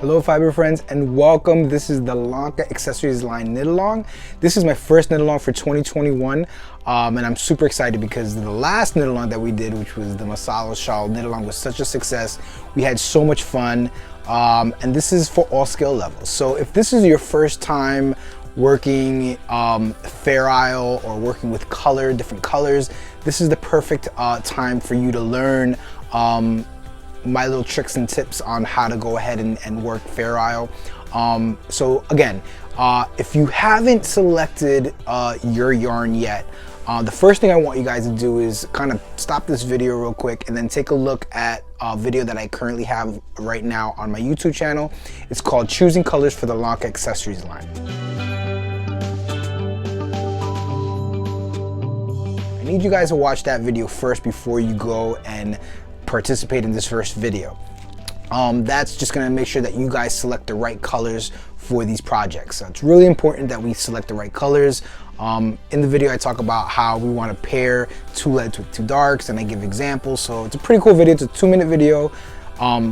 Hello fiber friends and welcome. This is the Lonka Accessories line knit along. This is my first knit along for 2021 and I'm super excited because the last knit along that we did, which was the Masala shawl knit along, was such a success. We had so much fun and this is for all skill levels. So if this is your first time working Fair Isle or working with different colors, this is the perfect time for you to learn my little tricks and tips on how to go ahead and work Fair Isle. So again, if you haven't selected your yarn yet, the first thing I want you guys to do is kind of stop this video real quick and then take a look at a video that I currently have right now on my YouTube channel. It's called Choosing Colors for the Lonka Accessories line. I need you guys to watch that video first before you go and participate in this first video. That's just going to make sure that you guys select the right colors for these projects. So it's really important that we select the right colors. In the video I talk about how we want to pair two lights with two darks and I give examples. So it's a pretty cool video. It's a 2-minute video.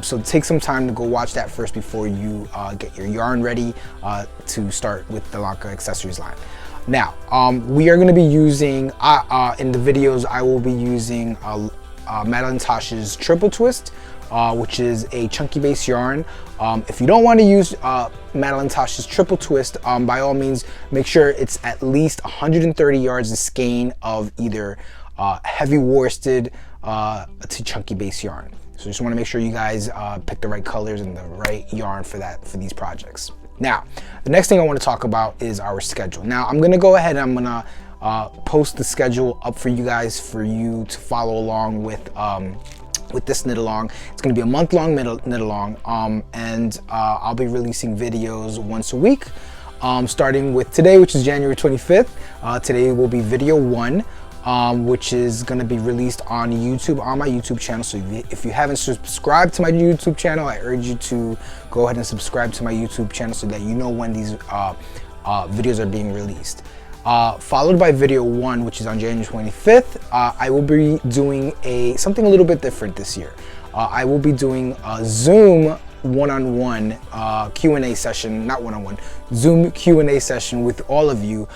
So take some time to go watch that first before you get your yarn ready to start with the Lonka Accessories line. Now, we are going to be using, in the videos I will be using Madeline Tosh's Triple Twist, which is a chunky base yarn. If you don't want to use Madeline Tosh's Triple Twist, by all means, make sure it's at least 130 yards of skein of either heavy worsted to chunky base yarn. So just want to make sure you guys pick the right colors and the right yarn for these projects. Now, the next thing I want to talk about is our schedule. Now, I'm going to go ahead and I'm going to post the schedule up for you guys for you to follow along with this knit along. It's going to be a month-long knit along, and I'll be releasing videos once a week, starting with today, which is January 25th. Today will be video 1, which is going to be released on YouTube, on my YouTube channel. So if you haven't subscribed to my YouTube channel, I urge you to go ahead and subscribe to my YouTube channel so that you know when these videos are being released. Followed by video 1, which is on January 25th, I will be doing something a little bit different this year. I will be doing a Zoom one-on-one Q&A session, not one-on-one, Zoom Q&A session with all of you,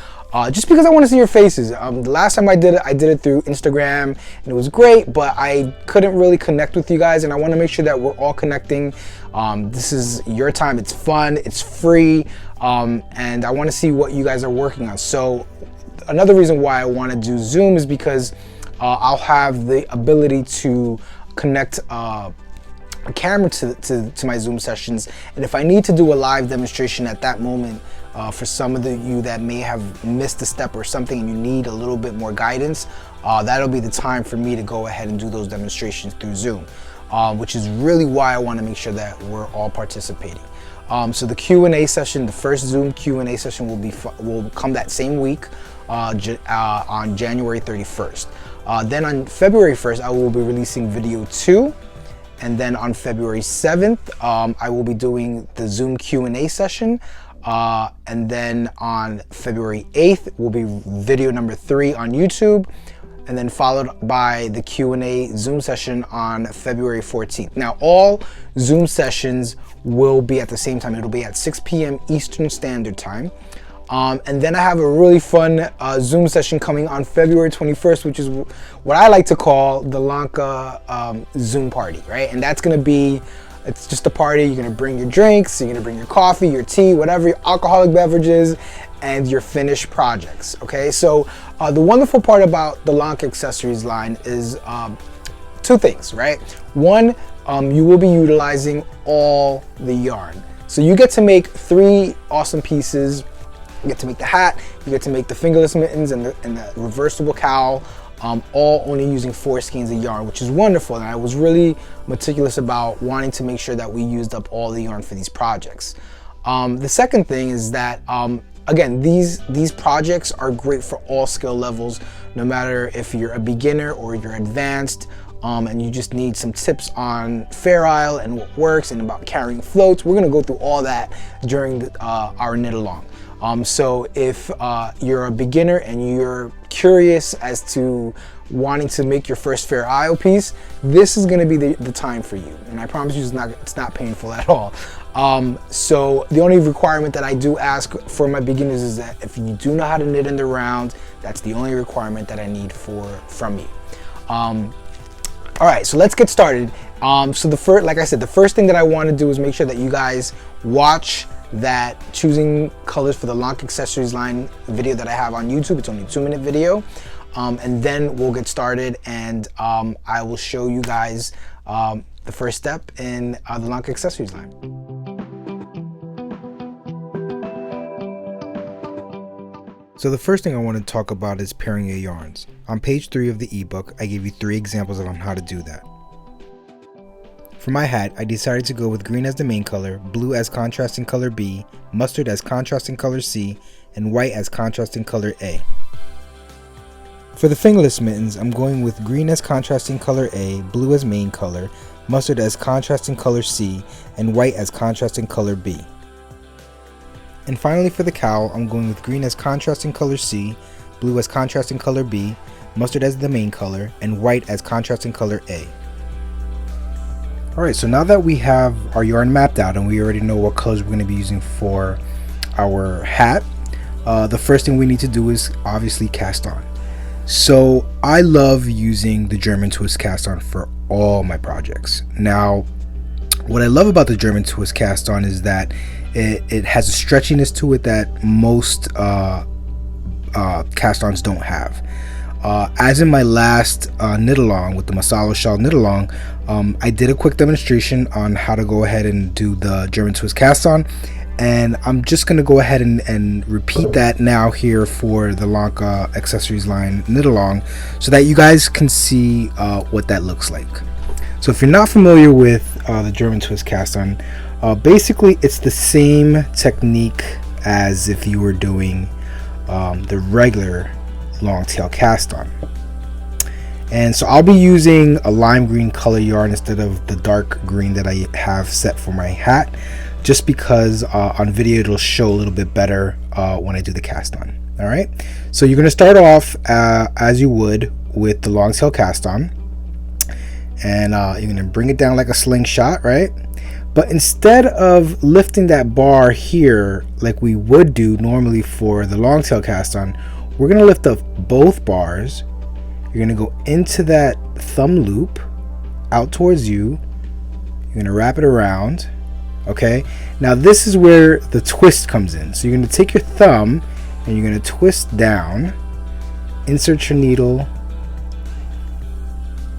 just because I want to see your faces. The last time I did it through Instagram, and it was great, but I couldn't really connect with you guys, and I want to make sure that we're all connecting. This is your time, it's fun, it's free, and I want to see what you guys are working on. So another reason why I want to do Zoom is because I'll have the ability to connect a camera to my Zoom sessions, and if I need to do a live demonstration at that moment, for some of you that may have missed a step or something and you need a little bit more guidance, that'll be the time for me to go ahead and do those demonstrations through Zoom, which is really why I want to make sure that we're all participating. So the Q&A session, the first Zoom Q&A session will come that same week on January 31st. Then on February 1st, I will be releasing video 2. And then on February 7th, I will be doing the Zoom Q&A session. And then on February 8th will be video number 3 on YouTube. And then followed by the Q&A Zoom session on February 14th. Now, all Zoom sessions will be at the same time. It'll be at 6 p.m. Eastern Standard Time. And then I have a really fun Zoom session coming on February 21st, which is what I like to call the Lonka Zoom party, right? And that's gonna be, it's just a party. You're gonna bring your drinks, you're gonna bring your coffee, your tea, whatever, your alcoholic beverages, and your finished projects, okay? So the wonderful part about the Lonka Accessories line is 2 things, right? One, you will be utilizing all the yarn. So you get to make 3 awesome pieces. You get to make the hat, you get to make the fingerless mittens and the reversible cowl, all only using 4 skeins of yarn, which is wonderful. And I was really meticulous about wanting to make sure that we used up all the yarn for these projects. The second thing is that, again, these projects are great for all skill levels, no matter if you're a beginner or you're advanced, and you just need some tips on Fair Isle and what works and about carrying floats. We're gonna go through all that during our knit along. So if you're a beginner and you're curious as to wanting to make your first Fair Isle piece, this is going to be the time for you, and I promise you it's not painful at all. So the only requirement that I do ask for my beginners is that if you do know how to knit in the round, that's the only requirement that I need from you. All right, so let's get started. So like I said, the first thing that I want to do is make sure that you guys watch that choosing colors for the Lonka Accessories line video that I have on YouTube. It's only a 2-minute video. And then we'll get started, and I will show you guys the first step in the Lonka Accessories line. So the first thing I want to talk about is pairing your yarns. On page 3 of the ebook, I gave you 3 examples on how to do that. For my hat, I decided to go with green as the main color, blue as contrasting color B, mustard as contrasting color C, and white as contrasting color A. For the fingerless mittens, I'm going with green as contrasting color A, blue as main color, mustard as contrasting color C, and white as contrasting color B. And finally for the cowl, I'm going with green as contrasting color C, blue as contrasting color B, mustard as the main color, and white as contrasting color A. Alright, so now that we have our yarn mapped out and we already know what colors we're going to be using for our hat, the first thing we need to do is obviously cast on. So I love using the German twist cast on for all my projects. Now, what I love about the German twist cast on is that it has a stretchiness to it that most cast ons don't have. As in my last knit along with the Masala Shawl knit along, I did a quick demonstration on how to go ahead and do the German twist cast on, and I'm just going to go ahead and repeat that now here for the Lonka Accessories line knit along so that you guys can see what that looks like. So if you're not familiar with the German twist cast on, basically it's the same technique as if you were doing the regular long tail cast on. And so I'll be using a lime green color yarn instead of the dark green that I have set for my hat, just because on video it'll show a little bit better when I do the cast on. All right, so you're going to start off as you would with the long tail cast on, and you're going to bring it down like a slingshot, right? But instead of lifting that bar here like we would do normally for the long tail cast on, we're going to lift up both bars. You're going to go into that thumb loop out towards you. You're going to wrap it around. Okay, now this is where the twist comes in. So you're going to take your thumb and you're going to twist down, insert your needle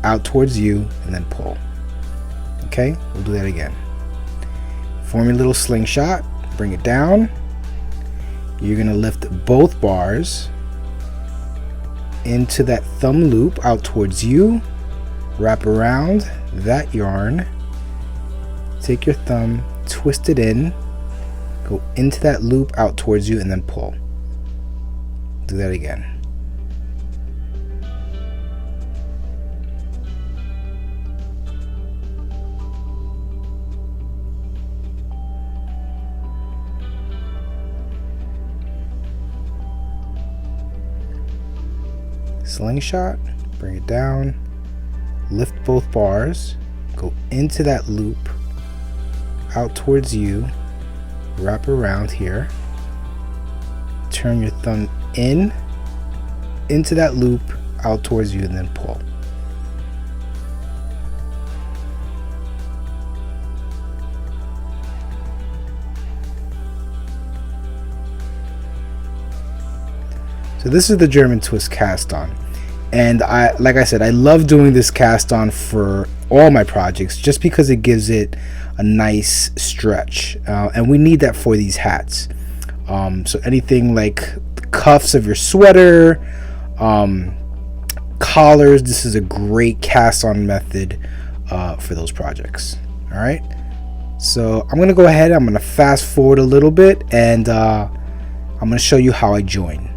out towards you, and then pull. Okay, we'll do that again. Form your little slingshot, bring it down. You're going to lift both bars into that thumb loop out towards you, wrap around that yarn, take your thumb, twist it in, go into that loop out towards you, and then pull. Do that again. Slingshot, bring it down, lift both bars, go into that loop out towards you, wrap around here, turn your thumb in into that loop out towards you, and then pull. So this is the German twist cast on, and like I said, I love doing this cast on for all my projects just because it gives it a nice stretch, and we need that for these hats. So anything like the cuffs of your sweater, collars, this is a great cast on method for those projects. All right, so I'm gonna go ahead, I'm gonna fast forward a little bit, and I'm gonna show you how I join.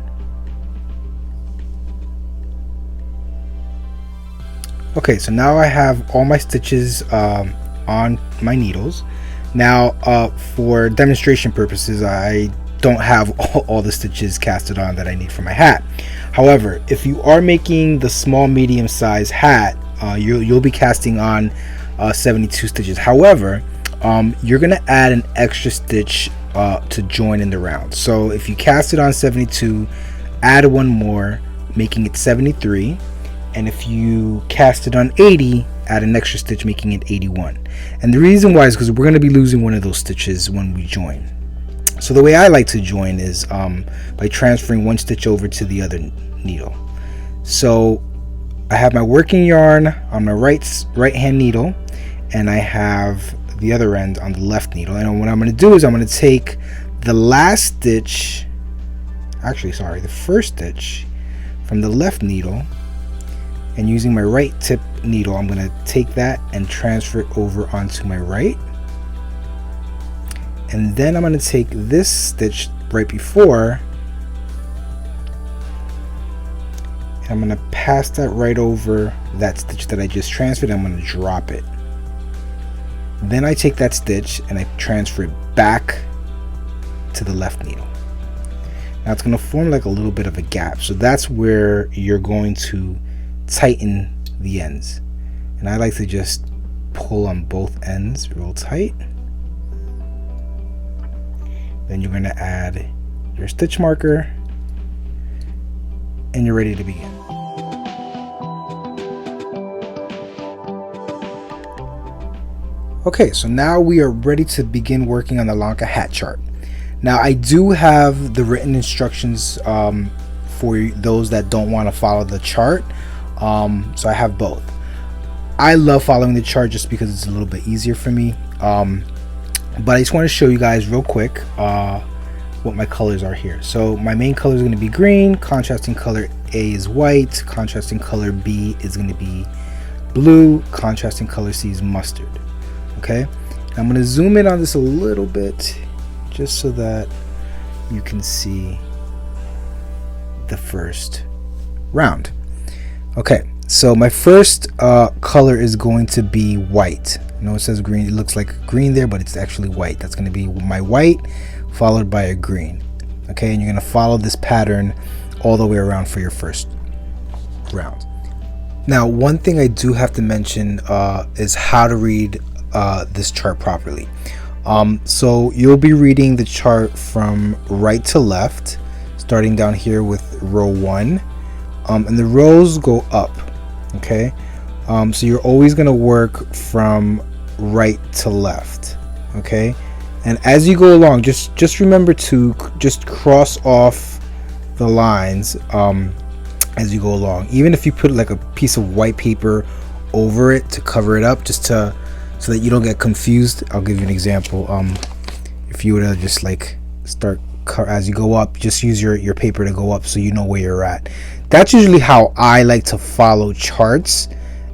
Okay, so now I have all my stitches on my needles. Now for demonstration purposes, I don't have all the stitches casted on that I need for my hat. However, if you are making the small medium size hat, you'll be casting on 72 stitches. However, you're gonna add an extra stitch to join in the round. So if you cast it on 72, add one more, making it 73. And if you cast it on 80, add an extra stitch, making it 81. And the reason why is because we're going to be losing one of those stitches when we join. So the way I like to join is by transferring one stitch over to the other needle. So I have my working yarn on my right hand needle, and I have the other end on the left needle. And what I'm going to do is I'm going to take the last stitch, the first stitch from the left needle, and using my right tip needle, I'm going to take that and transfer it over onto my right. And then I'm going to take this stitch right before, and I'm going to pass that right over that stitch that I just transferred. I'm going to drop it. Then I take that stitch and I transfer it back to the left needle. Now it's going to form like a little bit of a gap. So that's where you're going to tighten the ends. And I like to just pull on both ends real tight. Then you're going to add your stitch marker and you're ready to begin. Okay, so now we are ready to begin working on the Lonka hat chart. Now I do have the written instructions for those that don't want to follow the chart. So I have both. I love following the chart just because it's a little bit easier for me. But I just want to show you guys real quick what my colors are here. So my main color is going to be green, contrasting color A is white, contrasting color B is going to be blue, contrasting color C is mustard. Okay, I'm going to zoom in on this a little bit just so that you can see the first round. Okay, so my first color is going to be white. I know it says green, it looks like green there, but it's actually white. That's going to be my white followed by a green. Okay, and you're going to follow this pattern all the way around for your first round. Now, one thing I do have to mention is how to read this chart properly. So you'll be reading the chart from right to left, starting down here with row 1, and the rows go up. Okay, so you're always going to work from right to left. Okay, and as you go along, just remember to just cross off the lines as you go along. Even if you put like a piece of white paper over it to cover it up, just to so that you don't get confused. I'll give you an example. If you were to just like start as you go up, just use your paper to go up so you know where you're at. That's usually how I like to follow charts,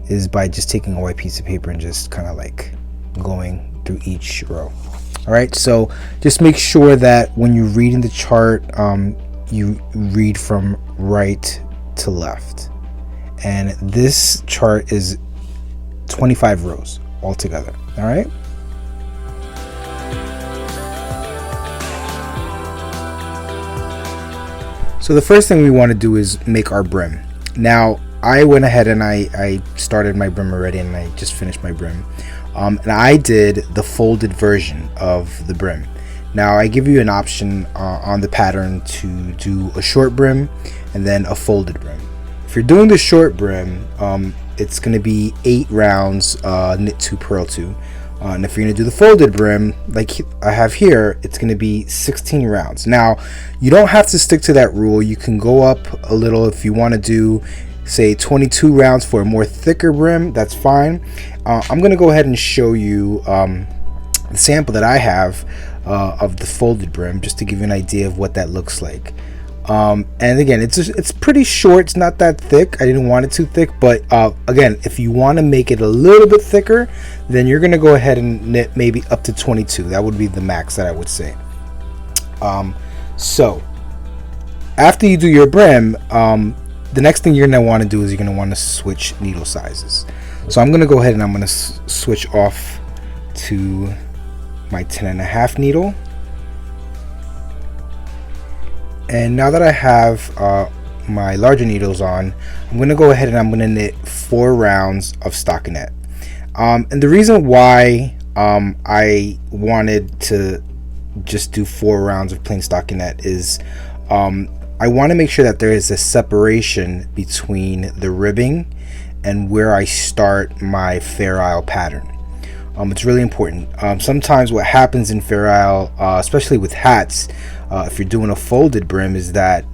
is by just taking a white piece of paper and just kind of like going through each row. All right, so just make sure that when you're reading the chart, you read from right to left. And this chart is 25 rows altogether. All right. So the first thing we want to do is make our brim. Now I went ahead and I started my brim already, and I just finished my brim. And I did the folded version of the brim. Now I give you an option on the pattern to do a short brim and then a folded brim. If you're doing the short brim, it's going to be 8 rounds knit 2 purl 2, and if you're going to do the folded brim like I have here, it's going to be 16 rounds. Now you don't have to stick to that rule. You can go up a little if you want to do, say, 22 rounds for a more thicker brim. That's fine. I'm going to go ahead and show you the sample that I have of the folded brim, just to give you an idea of what that looks like. And again, it's pretty short. It's not that thick. I didn't want it too thick, but again, if you want to make it a little bit thicker, then you're going to go ahead and knit maybe up to 22. That would be the max that I would say. So after you do your brim, the next thing you're going to want to do is you're going to want to switch needle sizes. So I'm going to go ahead and I'm going to switch off to my 10.5 needle. And now that I have my larger needles on, I'm going to go ahead and I'm going to knit 4 rounds of stockinette. And the reason why I wanted to just do 4 rounds of plain stockinette is I want to make sure that there is a separation between the ribbing and where I start my Fair Isle pattern. It's really important. Sometimes what happens in Fair Isle, especially with hats, if you're doing a folded brim, is that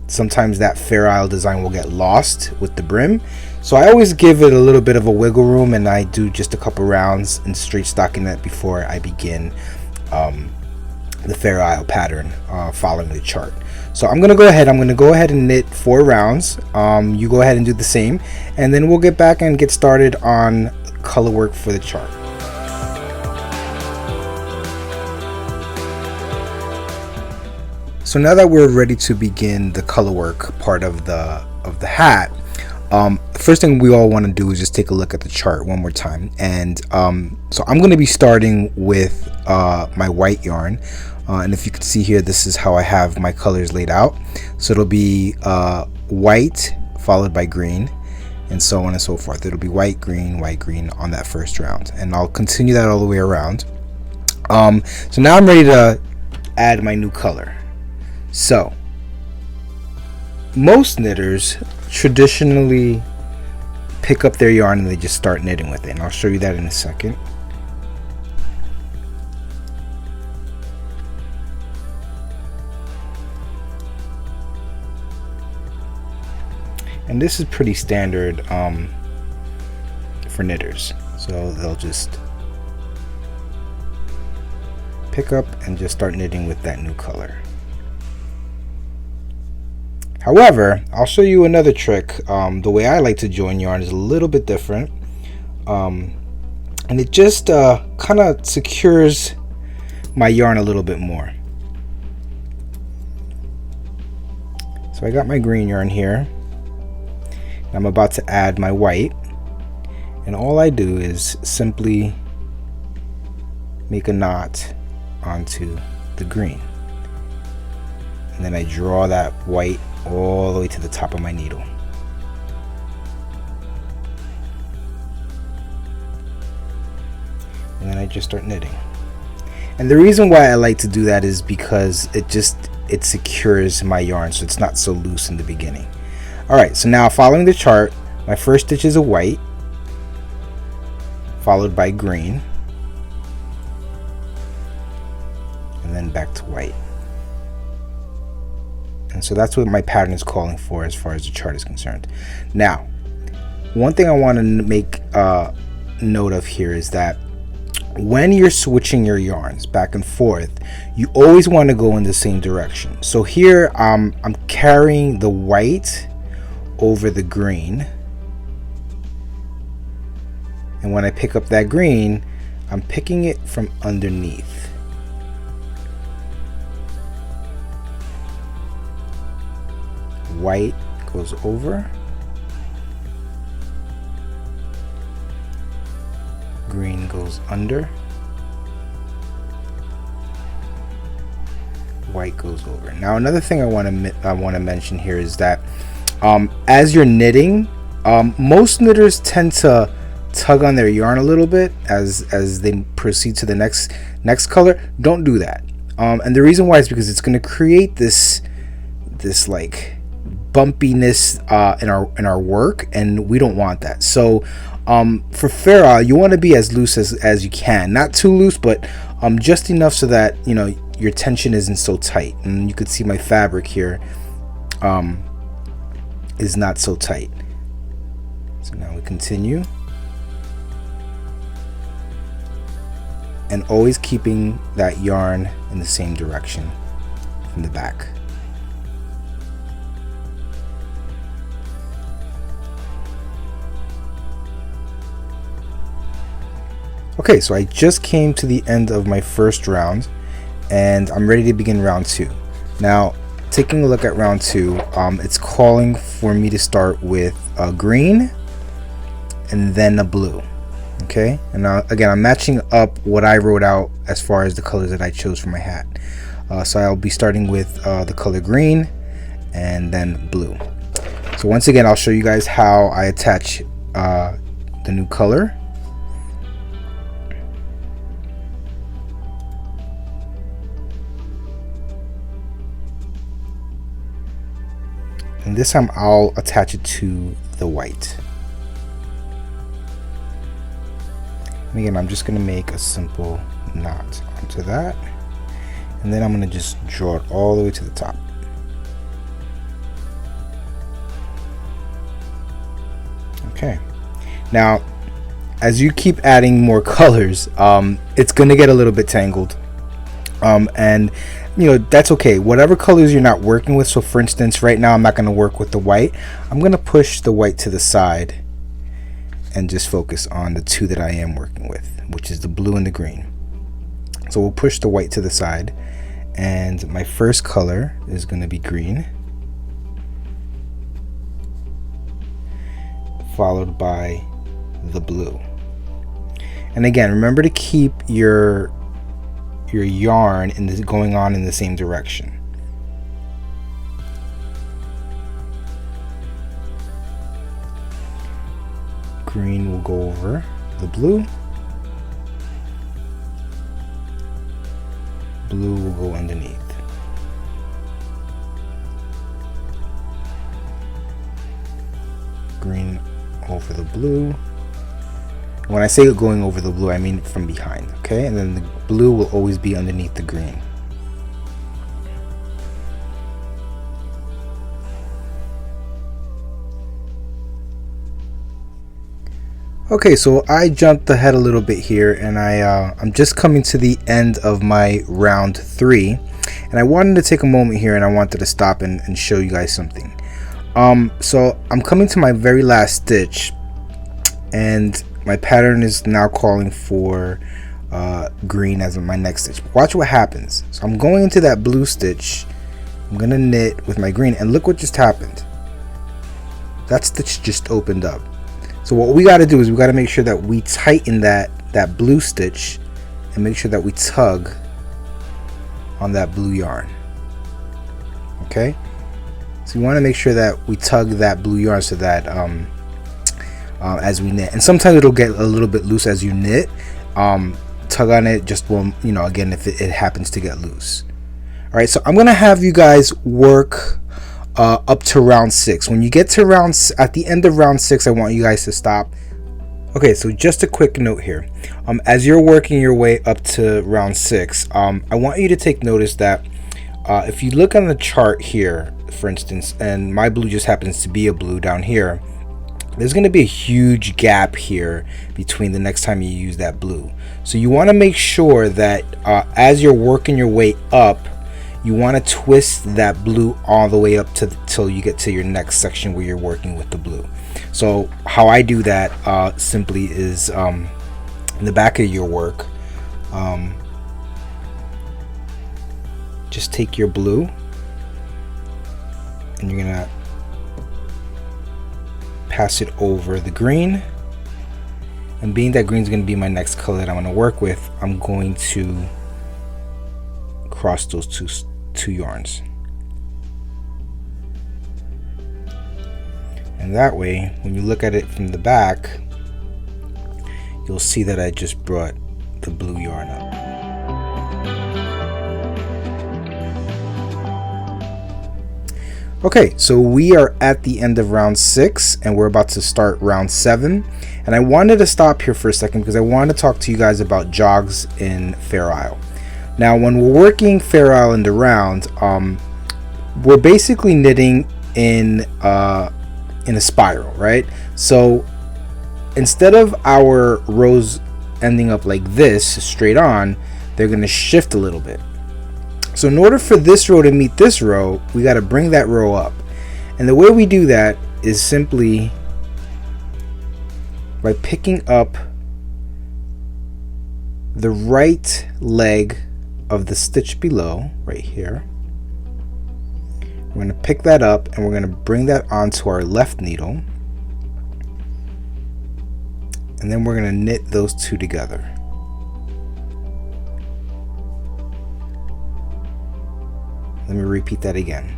sometimes that Fair Isle design will get lost with the brim. So I always give it a little bit of a wiggle room, and I do just a couple rounds in straight stockinette before I begin the Fair Isle pattern following the chart. So I'm gonna go ahead and knit 4 rounds. You go ahead and do the same, and then we'll get back and get started on color work for the chart. So now that we're ready to begin the color work part of the hat, the first thing we all want to do is just take a look at the chart one more time. And so I'm going to be starting with my white yarn, and if you can see here, this is how I have my colors laid out. So it'll be white followed by green, and so on and so forth. It'll be white, green on that first round, and I'll continue that all the way around. So now I'm ready to add my new color. So most knitters traditionally pick up their yarn and they just start knitting with it, and I'll show you that in a second. And this is pretty standard for knitters, so they'll just pick up and just start knitting with that new color. However, I'll show you another trick. The way I like to join yarn is a little bit different, and it just kind of secures my yarn a little bit more. So I got my green yarn here, and I'm about to add my white, and all I do is simply make a knot onto the green, and then I draw that white all the way to the top of my needle. And then I just start knitting. And the reason why I like to do that is because it secures my yarn so it's not so loose in the beginning. Alright, so now following the chart, my first stitch is a white, followed by green, and then back to white. And so that's what my pattern is calling for as far as the chart is concerned. Now, one thing I want to make note of here is that when you're switching your yarns back and forth, you always want to go in the same direction. So here I'm carrying the white over the green, and when I pick up that green, I'm picking it from underneath. White goes over, green goes under, white goes over. Now another thing I want to mention here is that as you're knitting, most knitters tend to tug on their yarn a little bit as they proceed to the next color. Don't do that, and the reason why is because it's going to create this like bumpiness in our work, and we don't want that. So for Fair Isle, you want to be as loose as you can, not too loose, but just enough so that your tension isn't so tight. And you could see my fabric here is not so tight. So now we continue, and always keeping that yarn in the same direction from the back. Okay, so I just came to the end of my first round, and I'm ready to begin round 2. Now, taking a look at round 2, it's calling for me to start with a green and then a blue. Okay, and now again I'm matching up what I wrote out as far as the colors that I chose for my hat. So I'll be starting with the color green and then blue. So once again, I'll show you guys how I attach the new color. And this time I'll attach it to the white. And again, I'm just going to make a simple knot onto that. And then I'm going to just draw it all the way to the top. Okay. Now, as you keep adding more colors, it's going to get a little bit tangled. And you know, that's okay. Whatever colors you're not working with. So for instance, right now I'm not going to work with the white. I'm going to push the white to the side and just focus on the two that I am working with, which is the blue and the green. So we'll push the white to the side, and my first color is going to be green, followed by the blue. And again, remember to keep your yarn going on in the same direction. Green will go over the blue. Blue will go underneath. Green over the blue. When I say going over the blue, I mean from behind, okay? And then the blue will always be underneath the green. Okay, so I jumped ahead a little bit here, and I'm just coming to the end of my round 3, and I wanted to take a moment here, and I wanted to stop and show you guys something. So I'm coming to my very last stitch, and my pattern is now calling for green as my next stitch. Watch what happens. So I'm going into that blue stitch, I'm gonna knit with my green, and look what just happened. That stitch just opened up. So what we got to do is we got to make sure that we tighten that blue stitch and make sure that we tug on that blue yarn. Okay, so you want to make sure that we tug that blue yarn so that as we knit, and sometimes it'll get a little bit loose as you knit. Tug on it just when, you know, again, if it happens to get loose. All right, so I'm gonna have you guys work up to round 6. When you get to at the end of round 6, I want you guys to stop. Okay, so just a quick note here. As you're working your way up to round 6, I want you to take notice that if you look on the chart here, for instance, and my blue just happens to be a blue down here, there's going to be a huge gap here between the next time you use that blue. So you want to make sure that as you're working your way up, you want to twist that blue all the way up till you get to your next section where you're working with the blue. So how I do that simply is in the back of your work, just take your blue and you're gonna pass it over the green, and being that green is going to be my next color that I'm going to work with, I'm going to cross those two yarns, and that way when you look at it from the back, you'll see that I just brought the blue yarn up. Okay, so we are at the end of round 6 and we're about to start round 7, and I wanted to stop here for a second because I wanted to talk to you guys about jogs in Fair Isle. Now when we're working Fair Isle in the round, we're basically knitting in a spiral, right? So instead of our rows ending up like this straight on, they're going to shift a little bit. So in order for this row to meet this row, we got to bring that row up, and the way we do that is simply by picking up the right leg of the stitch below right here. We're going to pick that up and we're going to bring that onto our left needle, and then we're going to knit those two together. Let me repeat that again.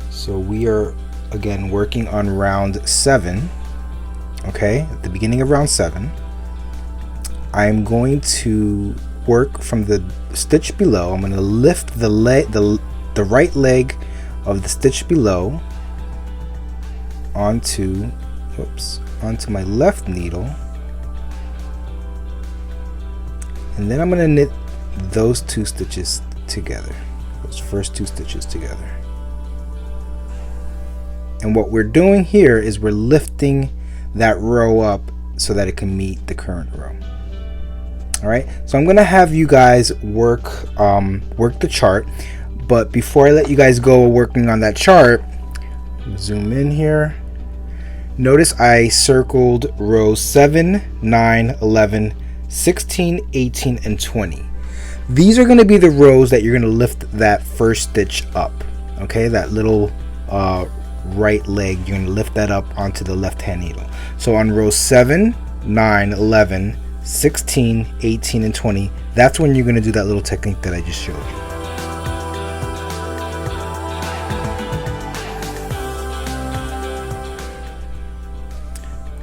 So we are again working on round 7. Okay, at the beginning of round 7, I'm going to work from the stitch below. I'm going to lift the right leg of the stitch below onto my left needle, and then I'm going to knit those 2 stitches together, those first 2 stitches together. And what we're doing here is we're lifting that row up so that it can meet the current row. All right, so I'm gonna have you guys work the chart, but before I let you guys go working on that chart, zoom in here. Notice I circled rows 7, 9, 11, 16, 18, and 20. These are going to be the rows that you're going to lift that first stitch up. Okay, that little right leg, you're going to lift that up onto the left hand needle. So on rows 7, 9, 11, 16, 18, and 20, that's when you're going to do that little technique that I just showed you.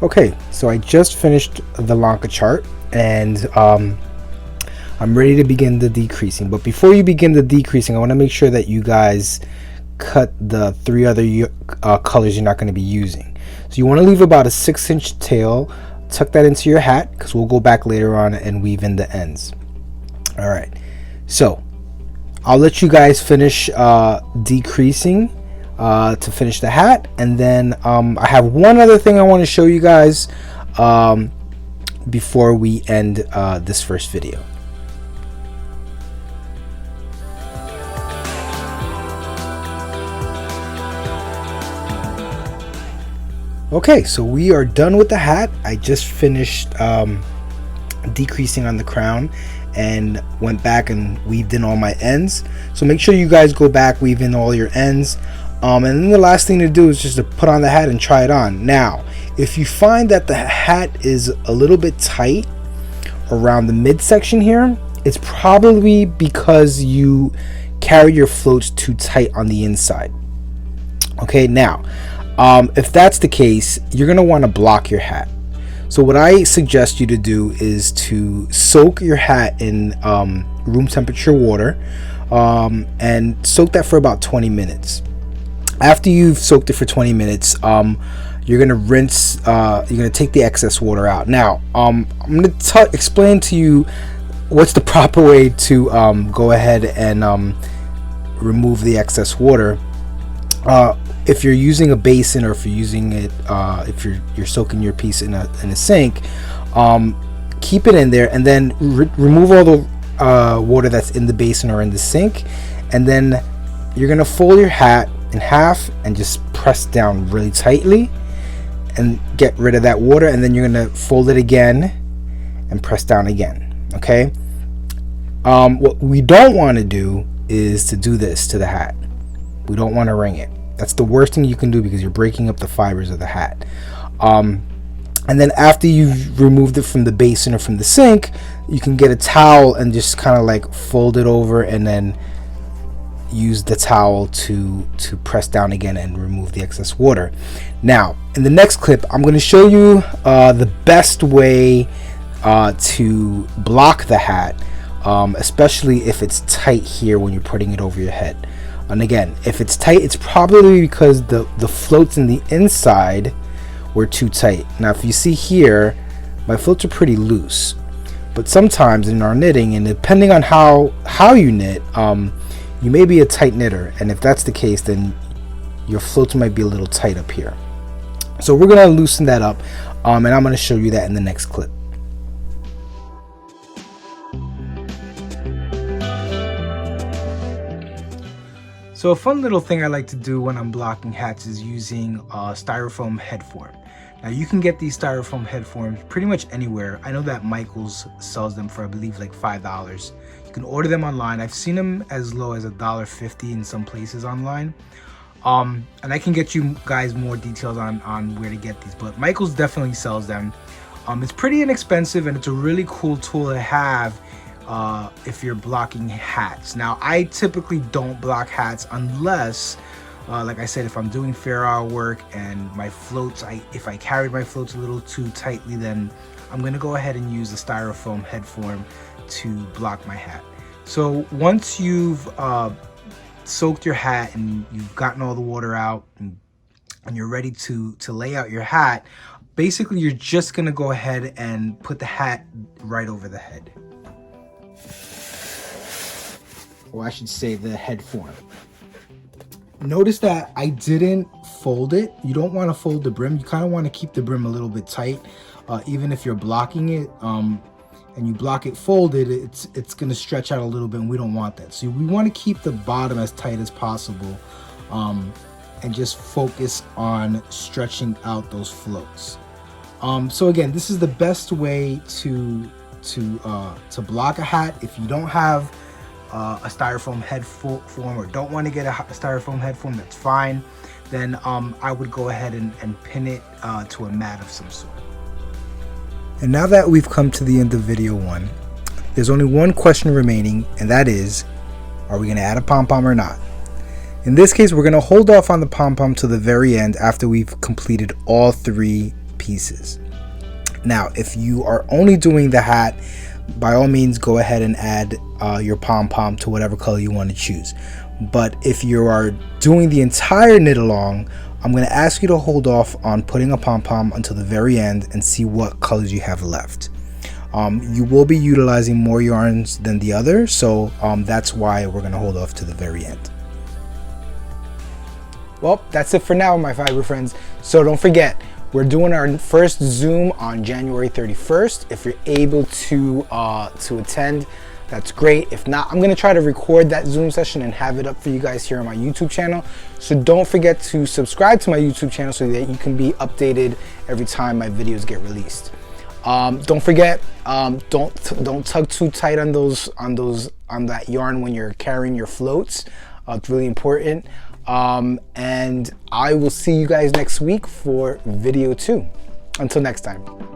Okay, so I just finished the Lonka chart, and I'm ready to begin the decreasing. But before you begin the decreasing, I want to make sure that you guys cut the 3 other colors you're not going to be using. So you want to leave about a 6-inch tail, tuck that into your hat, because we'll go back later on and weave in the ends. All right, so I'll let you guys finish decreasing to finish the hat, and then I have one other thing I want to show you guys before we end this first video. Okay, so we are done with the hat. I just finished decreasing on the crown and went back and weaved in all my ends. So make sure you guys go back, weave in all your ends. And then the last thing to do is just to put on the hat and try it on. Now, if you find that the hat is a little bit tight around the midsection here, it's probably because you carry your floats too tight on the inside. Okay, now, if that's the case, you're going to want to block your hat. So what I suggest you to do is to soak your hat in room temperature water and soak that for about 20 minutes. After you've soaked it for 20 minutes, you're gonna rinse. You're gonna take the excess water out. Now, I'm gonna explain to you what's the proper way to go ahead and remove the excess water. If you're using a basin, or if you're using it, if you're soaking your piece in a sink, keep it in there, and then remove all the water that's in the basin or in the sink, and then you're gonna fold your hat in half and just press down really tightly and get rid of that water, and then you're gonna fold it again and press down again. Okay, what we don't want to do is to do this to the hat. We don't want to wring it. That's the worst thing you can do, because you're breaking up the fibers of the hat. And then after you've removed it from the basin or from the sink, you can get a towel and just kind of like fold it over, and then use the towel to press down again and remove the excess water. Now, in the next clip, I'm going to show you the best way to block the hat, especially if it's tight here when you're putting it over your head. And again, if it's tight, it's probably because the floats in the inside were too tight. Now, if you see here, my floats are pretty loose, but sometimes in our knitting, and depending on how you knit, you may be a tight knitter, and if that's the case, then your floats might be a little tight up here. So we're going to loosen that up, and I'm going to show you that in the next clip. So a fun little thing I like to do when I'm blocking hats is using styrofoam head form. Now, you can get these styrofoam head forms pretty much anywhere. I know that Michael's sells them for, I believe, like $5. You can order them online. I've seen them as low as $1.50 in some places online. And I can get you guys more details on where to get these, but Michaels definitely sells them. It's pretty inexpensive, and it's a really cool tool to have if you're blocking hats. Now, I typically don't block hats unless, like I said, if I'm doing fair hour work and my floats, if I carried my floats a little too tightly, then I'm gonna go ahead and use the styrofoam head form to block my hat. So once you've soaked your hat and you've gotten all the water out and you're ready to lay out your hat, basically you're just gonna go ahead and put the hat right over the head. Or I should say the head form. Notice that I didn't fold it. You don't want to fold the brim. You kind of want to keep the brim a little bit tight. Even if you're blocking it and you block it folded, it's going to stretch out a little bit, and we don't want that. So we want to keep the bottom as tight as possible and just focus on stretching out those floats. So again, this is the best way to block a hat. If you don't have a styrofoam head form, or don't want to get a styrofoam head form, that's fine. Then I would go ahead and pin it to a mat of some sort. And now that we've come to the end of video 1, there's only one question remaining, and that is, are we going to add a pom-pom or not? In this case, we're going to hold off on the pom-pom to the very end after we've completed all 3 pieces. Now, if you are only doing the hat, by all means go ahead and add your pom-pom to whatever color you want to choose. But if you are doing the entire knit along, I'm going to ask you to hold off on putting a pom-pom until the very end and see what colors you have left. You will be utilizing more yarns than the other, so that's why we're going to hold off to the very end. Well, that's it for now, my fiber friends. So don't forget, we're doing our first Zoom on January 31st. If you're able to attend, that's great. If not, I'm gonna try to record that Zoom session and have it up for you guys here on my YouTube channel. So don't forget to subscribe to my YouTube channel so that you can be updated every time my videos get released. Don't forget, don't tug too tight on that yarn when you're carrying your floats. It's really important. And I will see you guys next week for video 2. Until next time.